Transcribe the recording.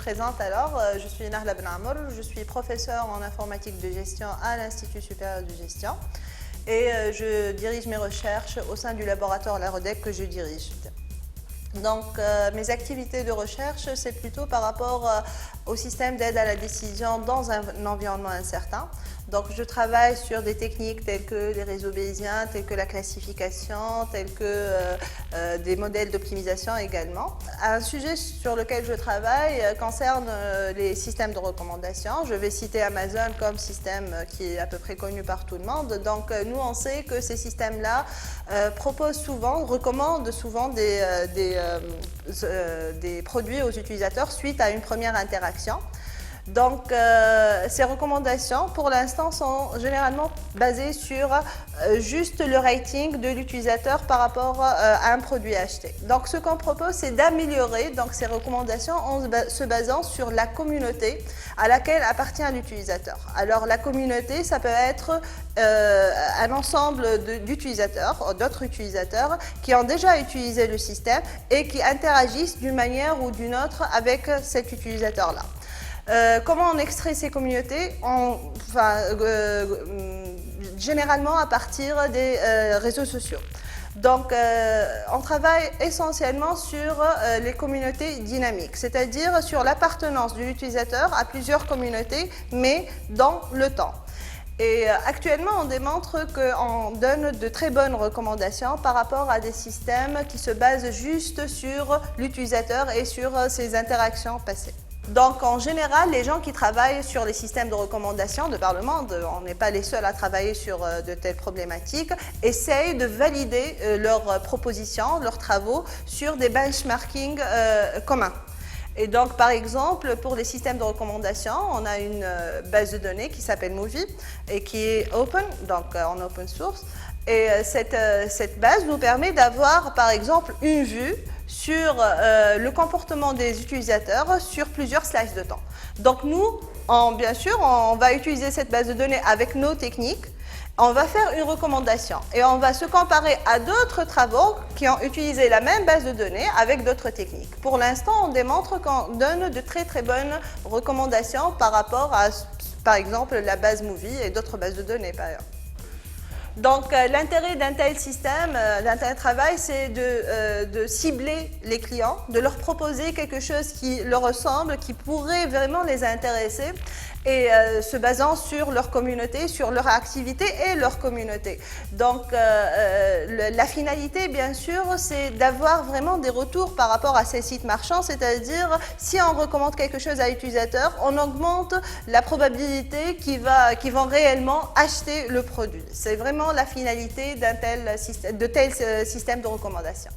présente alors, je suis Nahla Ben Amour, je suis professeure en informatique de gestion à l'Institut supérieur de gestion et je dirige mes recherches au sein du laboratoire La Redec que je dirige. Donc mes activités de recherche, c'est plutôt par rapport au système d'aide à la décision dans un environnement incertain. Donc je travaille sur des techniques telles que les réseaux bayésiens, telles que la classification, telles que des modèles d'optimisation également. Un sujet sur lequel je travaille concerne les systèmes de recommandation. Je vais citer Amazon comme système qui est à peu près connu par tout le monde. Donc nous on sait que ces systèmes-là proposent souvent, recommandent souvent des produits aux utilisateurs suite à une première interaction. Donc ces recommandations pour l'instant sont généralement basées sur juste le rating de l'utilisateur par rapport à un produit acheté. Donc ce qu'on propose, c'est d'améliorer ces recommandations en se basant sur la communauté à laquelle appartient l'utilisateur. Alors la communauté, ça peut être un ensemble d'utilisateurs, d'autres utilisateurs qui ont déjà utilisé le système et qui interagissent d'une manière ou d'une autre avec cet utilisateur-là. Comment on extrait ces communautés? Généralement à partir des réseaux sociaux. Donc, on travaille essentiellement sur les communautés dynamiques, c'est-à-dire sur l'appartenance de l'utilisateur à plusieurs communautés, mais dans le temps. Et actuellement, on démontre qu'on donne de très bonnes recommandations par rapport à des systèmes qui se basent juste sur l'utilisateur et sur ses interactions passées. Donc en général, les gens qui travaillent sur les systèmes de recommandation de par le monde, on n'est pas les seuls à travailler sur de telles problématiques, essayent de valider leurs propositions, leurs travaux sur des benchmarking communs. Et donc par exemple, pour les systèmes de recommandation, on a une base de données qui s'appelle Movie et qui est open, donc en open source. Et cette base nous permet d'avoir par exemple une vue sur le comportement des utilisateurs sur plusieurs slices de temps. Donc nous, bien sûr, on va utiliser cette base de données avec nos techniques, on va faire une recommandation et on va se comparer à d'autres travaux qui ont utilisé la même base de données avec d'autres techniques. Pour l'instant, on démontre qu'on donne de très très bonnes recommandations par rapport à, par exemple, la base Movie et d'autres bases de données par exemple. Donc l'intérêt d'un tel système, d'un tel travail, c'est de cibler les clients, de leur proposer quelque chose qui leur ressemble, qui pourrait vraiment les intéresser et se basant sur leur communauté, sur leur activité et leur communauté. Donc la finalité, bien sûr, c'est d'avoir vraiment des retours par rapport à ces sites marchands, c'est-à-dire si on recommande quelque chose à l'utilisateur, on augmente la probabilité qu'ils vont réellement acheter le produit. C'est vraiment la finalité de tels systèmes de recommandation.